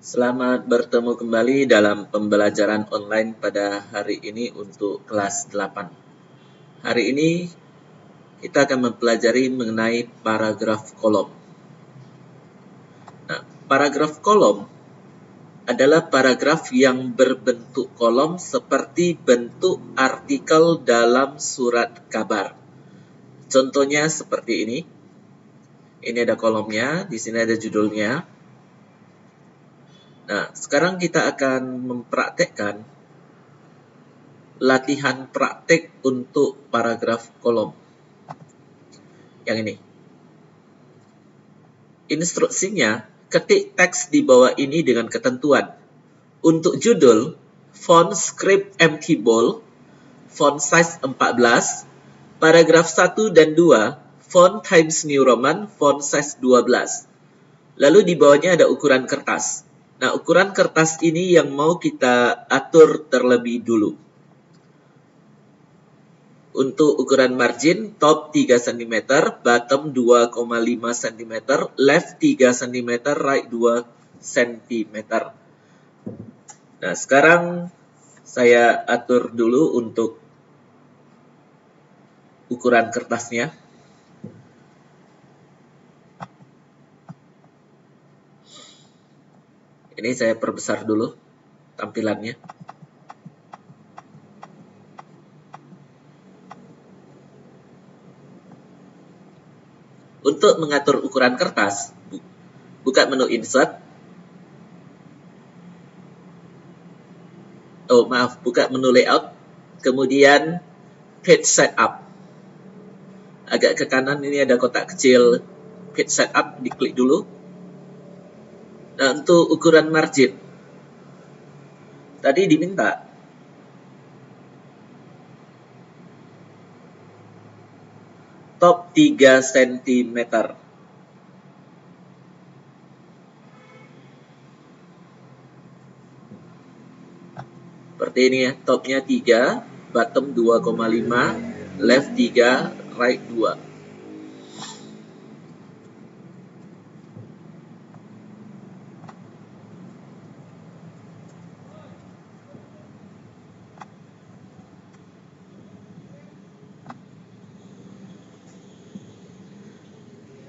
Selamat bertemu kembali dalam pembelajaran online pada hari ini untuk kelas 8. Hari ini kita akan mempelajari mengenai paragraf kolom. Nah, paragraf kolom adalah paragraf yang berbentuk kolom seperti bentuk artikel dalam surat kabar. Contohnya seperti ini. Ini ada kolomnya, di sini ada judulnya. Nah, sekarang kita akan mempraktekkan latihan praktek untuk paragraf kolom. Yang ini. Instruksinya, ketik teks di bawah ini dengan ketentuan. Untuk judul, font script empty bold, font size 14, paragraf 1 dan 2, font Times New Roman, font size 12. Lalu di bawahnya ada ukuran kertas. Nah, ukuran kertas ini yang mau kita atur terlebih dulu. Untuk ukuran margin, top 3 cm, bottom 2,5 cm, left 3 cm, right 2 cm. Nah, sekarang saya atur dulu untuk ukuran kertasnya. Ini saya perbesar dulu tampilannya. Untuk mengatur ukuran kertas, buka menu insert. Buka menu layout, kemudian page setup. Agak ke kanan ini ada kotak kecil page setup, diklik dulu. Nah, untuk ukuran margin, tadi diminta top 3 cm. Seperti ini ya, topnya 3, bottom 2,5, left 3, right 2.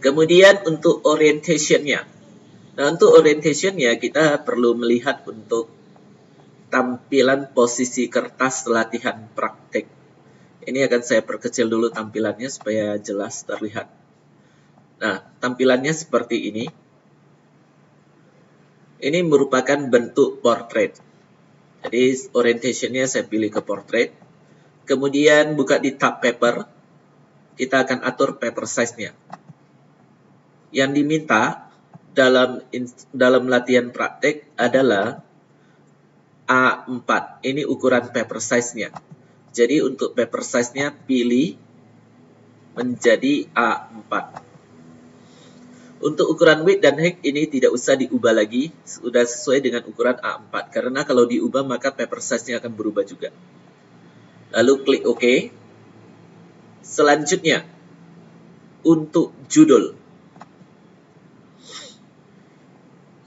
Kemudian untuk orientation-nya. Nah, untuk orientation-nya kita perlu melihat untuk tampilan posisi kertas latihan praktek. Ini akan saya perkecil dulu tampilannya supaya jelas terlihat. Nah, tampilannya seperti ini. Ini merupakan bentuk portrait. Jadi orientation-nya saya pilih ke portrait. Kemudian buka di tab paper. Kita akan atur paper size-nya. Yang diminta dalam latihan praktek adalah A4. Ini ukuran paper size-nya. Jadi untuk paper size-nya pilih menjadi A4. Untuk ukuran width dan height ini tidak usah diubah lagi, sudah sesuai dengan ukuran A4. Karena kalau diubah maka paper size-nya akan berubah juga. Lalu klik OK. Selanjutnya, untuk judul.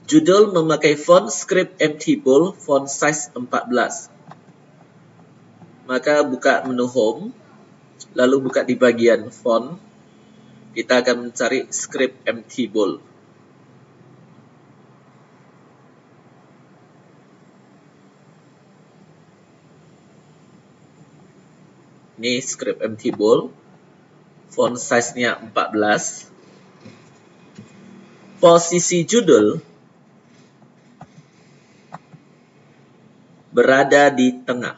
Judul memakai font script empty bold, font size 14. Maka buka menu home, lalu buka di bagian font. Kita akan mencari script empty bold. Ini script empty bold. Font size-nya 14. Posisi judul berada di tengah.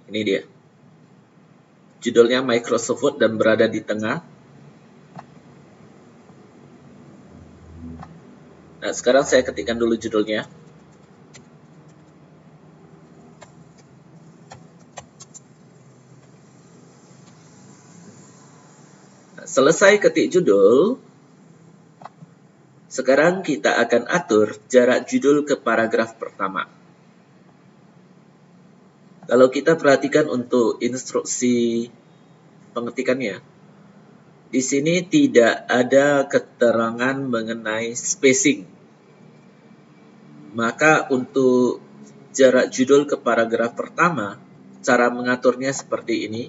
Ini dia. Judulnya Microsoft Word dan berada di tengah. Nah, sekarang saya ketikkan dulu judulnya. Nah, selesai ketik judul. Sekarang kita akan atur jarak judul ke paragraf pertama. Kalau kita perhatikan untuk instruksi pengetikannya, Di sini tidak ada keterangan mengenai spacing. Maka untuk jarak judul ke paragraf pertama, cara mengaturnya seperti ini.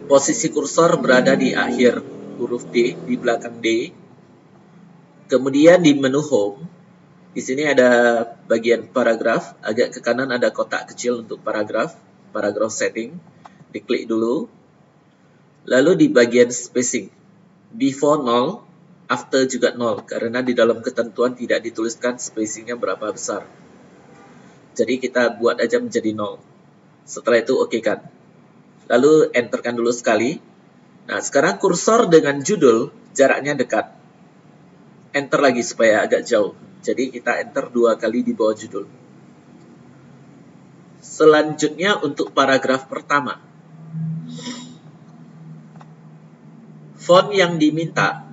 Posisi kursor berada di akhir huruf D, di belakang D. Kemudian di menu Home, di sini ada bagian paragraf, agak ke kanan ada kotak kecil untuk paragraf setting. Diklik dulu. Lalu di bagian spacing, before 0, after juga 0, karena di dalam ketentuan tidak dituliskan spacingnya berapa besar. Jadi kita buat aja menjadi 0. Setelah itu oke kan. Lalu enterkan dulu sekali. Nah, sekarang kursor dengan judul jaraknya dekat. Enter lagi supaya agak jauh. Jadi kita enter 2 kali di bawah judul. Selanjutnya untuk paragraf pertama. Font yang diminta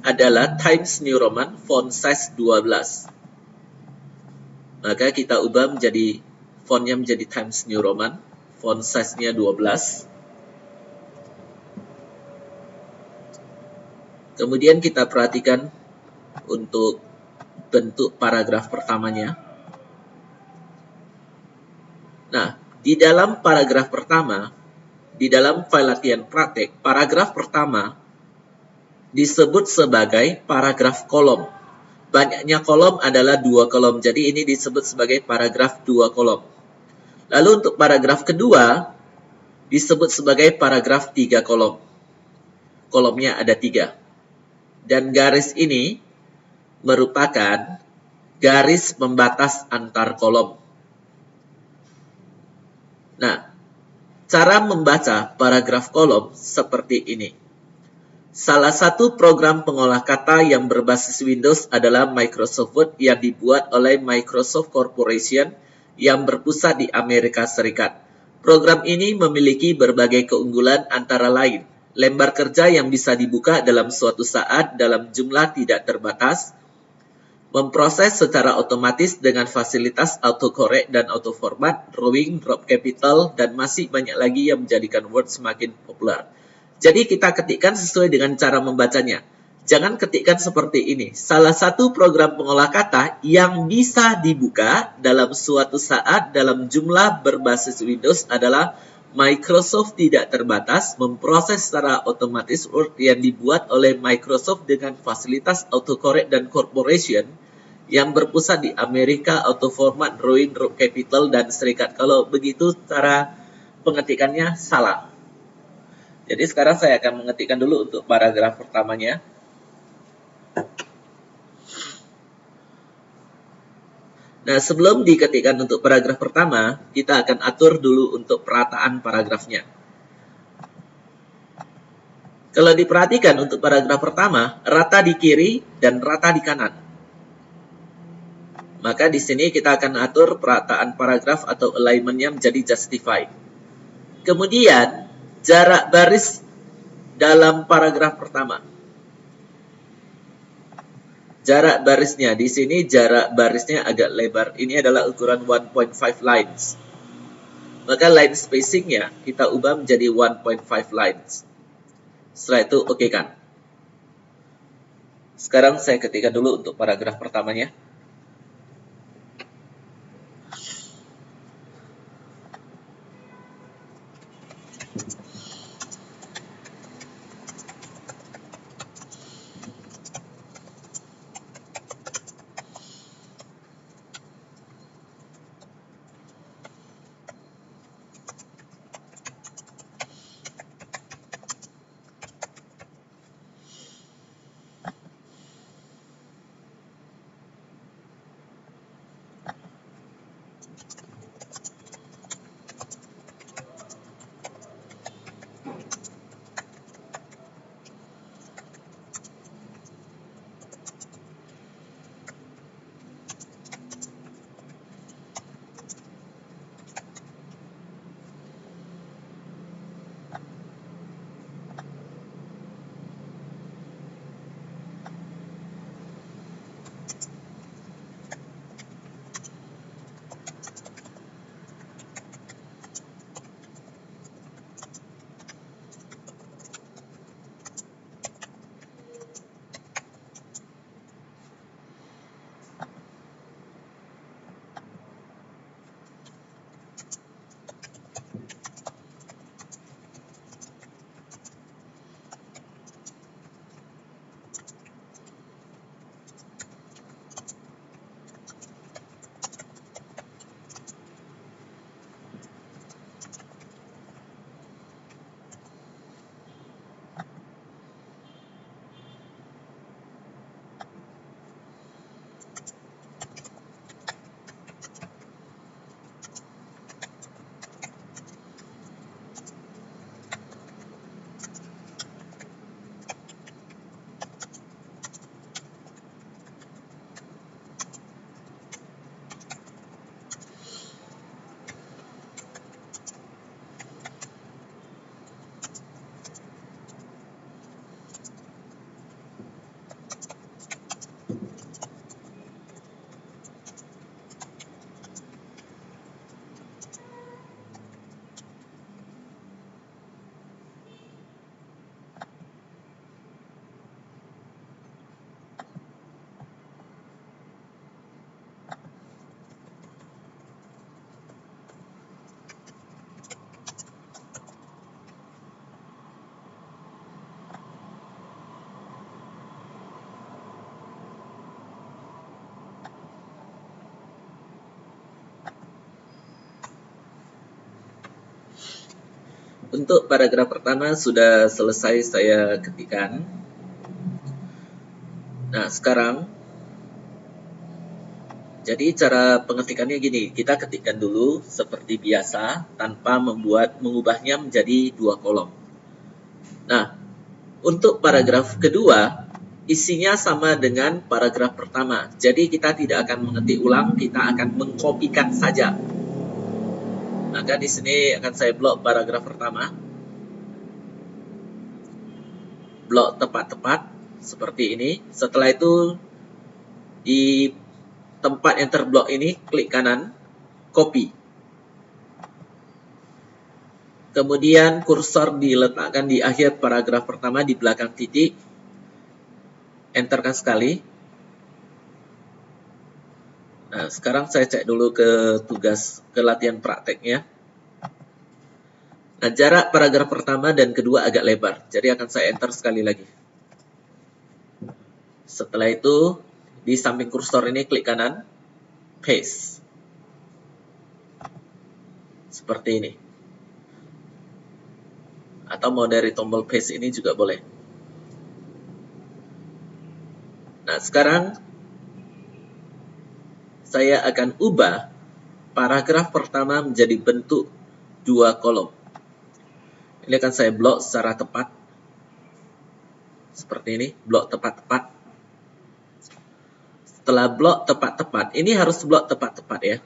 adalah Times New Roman font size 12. Maka kita ubah menjadi fontnya menjadi Times New Roman, font size-nya 12. Kemudian kita perhatikan untuk bentuk paragraf pertamanya. Nah, di dalam paragraf pertama, di dalam file latihan praktek, paragraf pertama disebut sebagai paragraf kolom. Banyaknya kolom adalah 2 kolom, jadi ini disebut sebagai paragraf 2 kolom. Lalu untuk paragraf kedua, disebut sebagai paragraf 3 kolom. Kolomnya ada 3. Dan garis ini merupakan garis pembatas antar kolom. Nah, cara membaca paragraf kolom seperti ini. Salah satu program pengolah kata yang berbasis Windows adalah Microsoft Word yang dibuat oleh Microsoft Corporation yang berpusat di Amerika Serikat. Program ini memiliki berbagai keunggulan antara lain, lembar kerja yang bisa dibuka dalam suatu saat dalam jumlah tidak terbatas, memproses secara otomatis dengan fasilitas autocorrect dan autoformat, drawing, drop capital, dan masih banyak lagi yang menjadikan Word semakin populer. Jadi kita ketikkan sesuai dengan cara membacanya. Jangan ketikkan seperti ini. Salah satu program pengolah kata yang bisa dibuka dalam suatu saat dalam jumlah berbasis Windows adalah Microsoft tidak terbatas memproses secara otomatis Word yang dibuat oleh Microsoft dengan fasilitas autocorrect dan corporation yang berpusat di Amerika, autoformat, drawing, drop capital, dan serikat. Kalau begitu cara pengetikannya salah. Jadi sekarang saya akan mengetikkan dulu untuk paragraf pertamanya. Nah, sebelum diketikkan untuk paragraf pertama, kita akan atur dulu untuk perataan paragrafnya. Kalau diperhatikan untuk paragraf pertama, rata di kiri dan rata di kanan. Maka di sini kita akan atur perataan paragraf atau alignment-nya menjadi justified. Kemudian, jarak baris dalam paragraf pertama. Jarak barisnya, di sini jarak barisnya agak lebar. Ini adalah ukuran 1.5 lines. Maka line spacing-nya kita ubah menjadi 1.5 lines. Setelah itu oke kan. Sekarang saya ketikkan dulu untuk paragraf pertamanya. Untuk paragraf pertama sudah selesai saya ketikkan. Nah, sekarang jadi cara pengetikannya gini, kita ketikkan dulu seperti biasa tanpa mengubahnya menjadi 2 kolom. Nah, untuk paragraf kedua, isinya sama dengan paragraf pertama. Jadi kita tidak akan mengetik ulang, kita akan mengkopikan saja. Maka di sini akan saya blok paragraf pertama. Blok tepat-tepat seperti ini. Setelah itu di tempat yang terblok ini klik kanan, copy. Kemudian kursor diletakkan di akhir paragraf pertama di belakang titik. Enterkan sekali. Nah, sekarang saya cek dulu ke latihan prakteknya. Nah, jarak paragraf pertama dan kedua agak lebar. Jadi akan saya enter sekali lagi. Setelah itu, di samping kursor ini klik kanan, paste. Seperti ini. Atau mau dari tombol paste ini juga boleh. Nah, sekarang saya akan ubah paragraf pertama menjadi bentuk 2 kolom. Ini akan saya blok secara tepat. Seperti ini, blok tepat-tepat. Setelah blok tepat-tepat, ini harus blok tepat-tepat ya.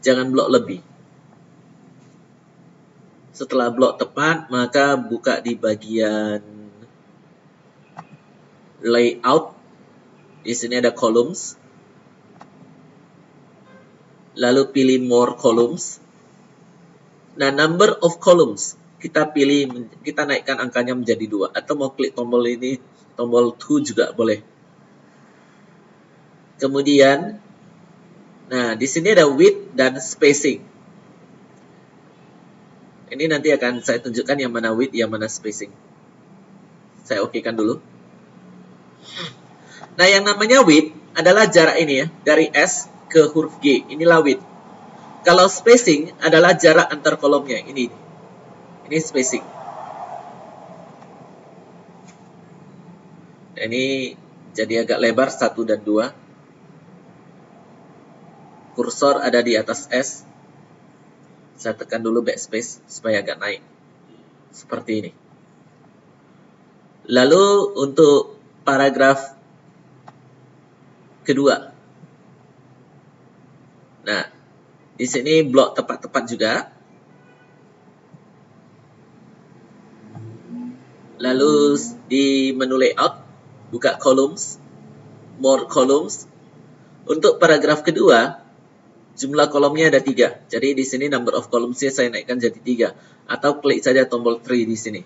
Jangan blok lebih. Setelah blok tepat, maka buka di bagian layout. Di sini ada columns. Lalu pilih more columns. Nah, number of columns kita pilih, kita naikkan angkanya menjadi 2. Atau mau klik tombol ini, tombol 2 juga boleh. Kemudian, nah di sini ada width dan spacing. Ini nanti akan saya tunjukkan yang mana width, yang mana spacing. Saya okekan dulu. Nah, yang namanya width adalah jarak ini ya, dari S ke huruf G. Inilah width. Kalau spacing adalah jarak antar kolomnya. Ini spacing. Nah, ini jadi agak lebar 1 dan 2. Kursor ada di atas S. Saya tekan dulu backspace supaya agak naik. Seperti ini. Lalu untuk paragraf kedua. Nah, di sini blok tepat-tepat juga. Lalu di menu layout, buka columns, more columns. Untuk paragraf kedua, jumlah kolomnya ada 3. Jadi di sini number of columns-nya saya naikkan jadi 3. Atau klik saja tombol 3 di sini.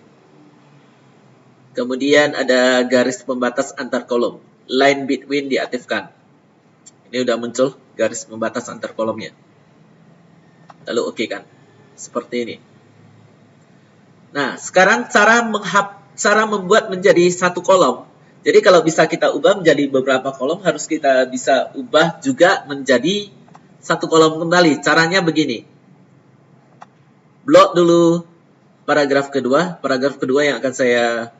Kemudian ada garis pembatas antar kolom. Line between diaktifkan. Ini udah muncul garis pembatas antar kolomnya. Lalu oke kan. Seperti ini. Nah, sekarang cara membuat menjadi 1 kolom. Jadi kalau bisa kita ubah menjadi beberapa kolom, harus kita bisa ubah juga menjadi 1 kolom kembali. Caranya begini. Blok dulu paragraf kedua. Paragraf kedua yang akan saya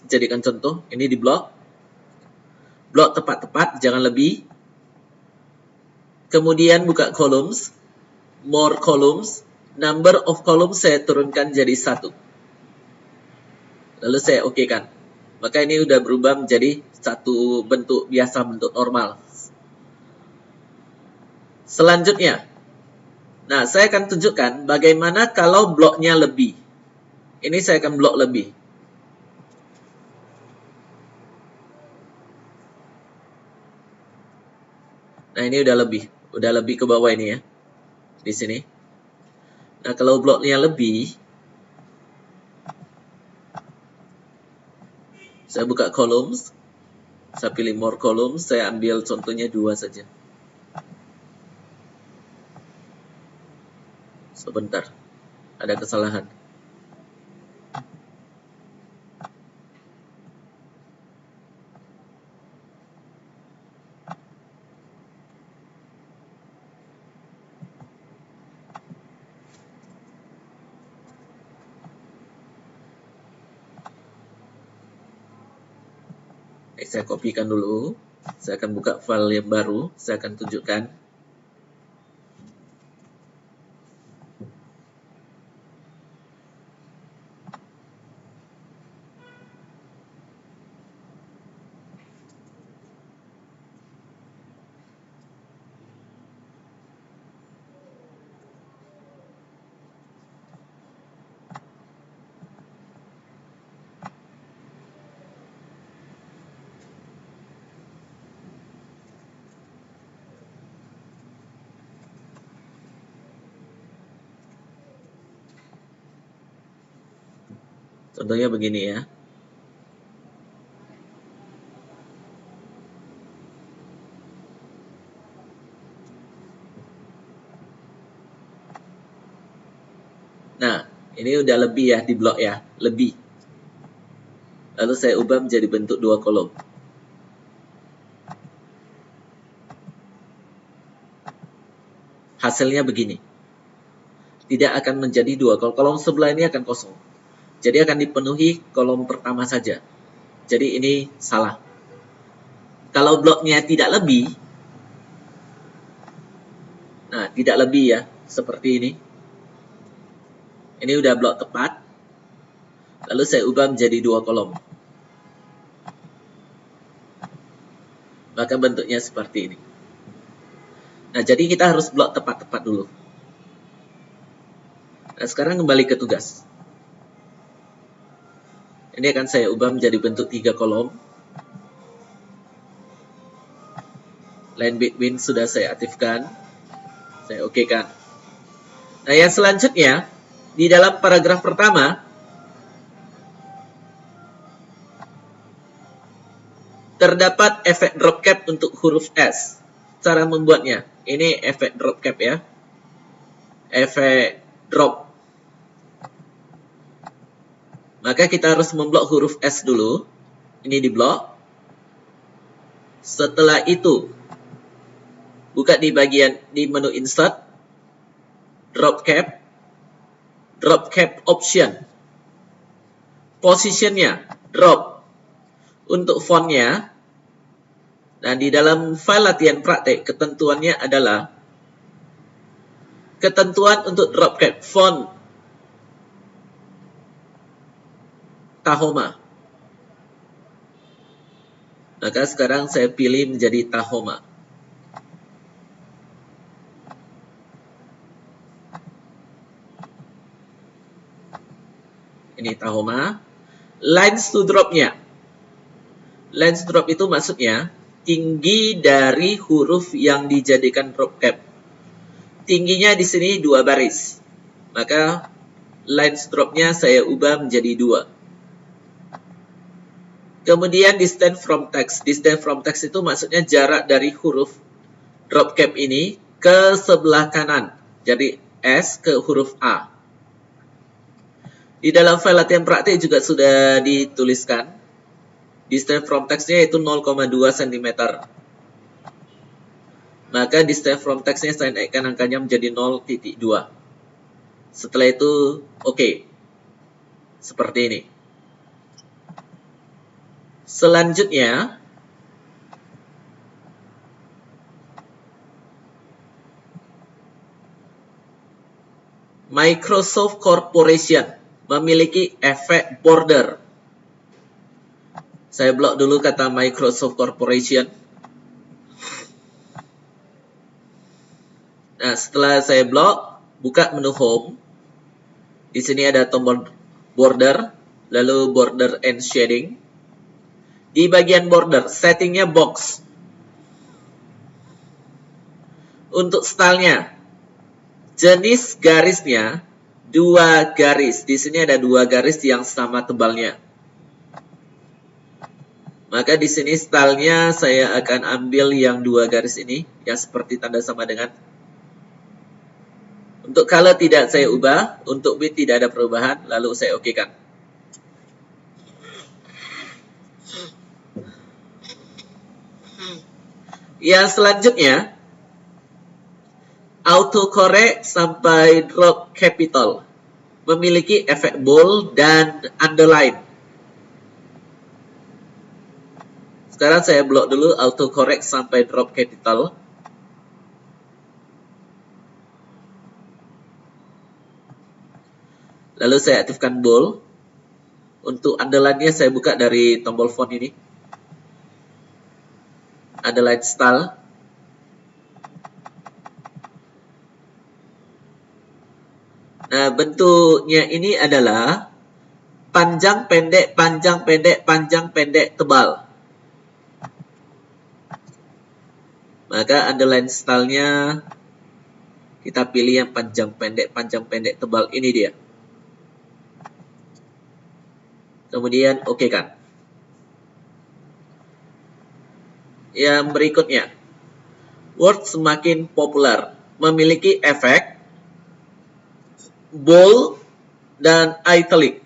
jadikan contoh. Ini di blok. Blok tepat-tepat, jangan lebih. Kemudian buka columns. More columns. Number of columns saya turunkan jadi 1. Lalu saya okekan. Maka ini udah berubah menjadi satu bentuk biasa, bentuk normal. Selanjutnya, nah saya akan tunjukkan bagaimana kalau bloknya lebih. Ini saya akan blok lebih. Nah ini udah lebih ke bawah ini ya, di sini. Nah kalau bloknya lebih, saya buka columns, saya pilih more columns, saya ambil contohnya 2 saja. Sebentar, ada kesalahan. Baik, saya kopikan dulu. Saya akan buka file yang baru. Saya akan tunjukkan. Contohnya begini ya. Nah, ini udah lebih ya di blok ya, lebih. Lalu saya ubah menjadi bentuk 2 kolom. Hasilnya begini. Tidak akan menjadi 2 kolom. Kolom sebelah ini akan kosong. Jadi akan dipenuhi kolom pertama saja. Jadi ini salah. Kalau bloknya tidak lebih, nah tidak lebih ya, seperti ini. Ini udah blok tepat. Lalu saya ubah menjadi 2 kolom. Maka bentuknya seperti ini. Nah, jadi kita harus blok tepat-tepat dulu. Nah, sekarang kembali ke tugas. Ini akan saya ubah menjadi bentuk 3 kolom. Line between sudah saya aktifkan. Saya okekan. Nah, yang selanjutnya, di dalam paragraf pertama, terdapat efek drop cap untuk huruf S. Cara membuatnya, ini efek drop cap ya. Efek drop. Maka kita harus memblok huruf S dulu. Ini di blok. Setelah itu, buka di bagian di menu insert, drop cap option. Positionnya, drop. Untuk fontnya, nah di dalam file latihan praktek, ketentuannya adalah ketentuan untuk drop cap font Tahoma. Maka sekarang saya pilih menjadi Tahoma. Ini Tahoma. Lines to drop-nya. Lines drop itu maksudnya tinggi dari huruf yang dijadikan drop cap. Tingginya di sini 2 baris. Maka lines drop-nya saya ubah menjadi 2. Kemudian distance from text. Distance from text itu maksudnya jarak dari huruf drop cap ini ke sebelah kanan. Jadi S ke huruf A. Di dalam file latihan praktik juga sudah dituliskan. Distance from text-nya itu 0,2 cm. Maka distance from text-nya saya naikkan angkanya menjadi 0,2. Setelah itu, oke. Seperti ini. Selanjutnya, Microsoft Corporation memiliki efek border. Saya blok dulu kata Microsoft Corporation. Nah, setelah saya blok, buka menu Home. Di sini ada tombol border, lalu border and shading. Di bagian border, settingnya box. Untuk stylenya, jenis garisnya 2 garis. Di sini ada 2 garis yang sama tebalnya. Maka di sini stylenya saya akan ambil yang 2 garis ini, yang seperti tanda sama dengan. Untuk color tidak saya ubah, untuk width tidak ada perubahan, lalu saya okekan. Yang selanjutnya, autocorrect sampai drop capital. Memiliki efek bold dan underline. Sekarang saya blok dulu autocorrect sampai drop capital. Lalu saya aktifkan bold. Untuk underline-nya saya buka dari tombol font ini. Underline style. Nah, bentuknya ini adalah panjang pendek, panjang pendek, panjang pendek, tebal. Maka underline style-nya kita pilih yang panjang pendek, tebal. Ini dia. Kemudian oke kan. Yang berikutnya, Word semakin populer, memiliki efek bold dan italic.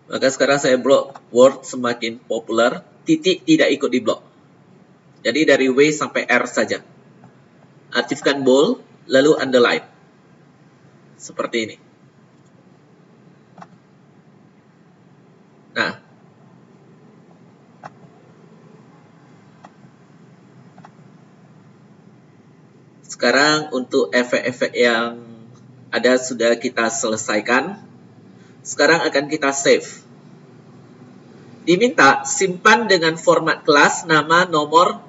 Maka sekarang saya blok Word semakin populer, titik tidak ikut di blok. Jadi dari W sampai R saja. Aktifkan bold, lalu underline. Seperti ini. Nah, sekarang untuk efek-efek yang ada sudah kita selesaikan. Sekarang akan kita save. Diminta simpan dengan format kelas, nama, nomor,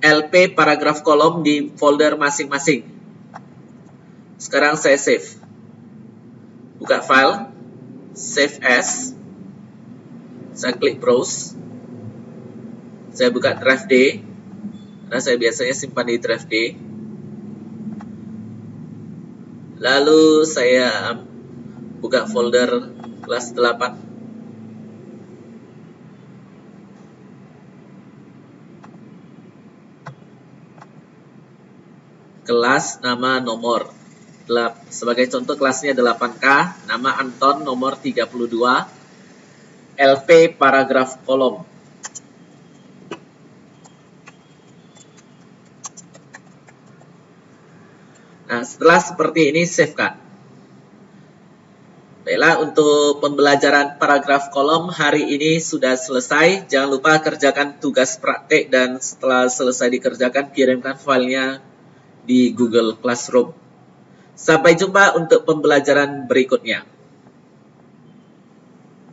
LP, paragraf kolom di folder masing-masing. Sekarang saya save. Buka file, save as. Saya klik browse. Saya buka drive D. Karena saya biasanya simpan di drive D. Lalu saya buka folder kelas 8. Kelas, nama, nomor. Sebagai contoh kelasnya 8K, nama Anton, nomor 32. LP paragraf kolom. Nah, setelah seperti ini, save kan. Baiklah, untuk pembelajaran paragraf kolom hari ini sudah selesai. Jangan lupa kerjakan tugas praktek dan setelah selesai dikerjakan, kirimkan filenya di Google Classroom. Sampai jumpa untuk pembelajaran berikutnya.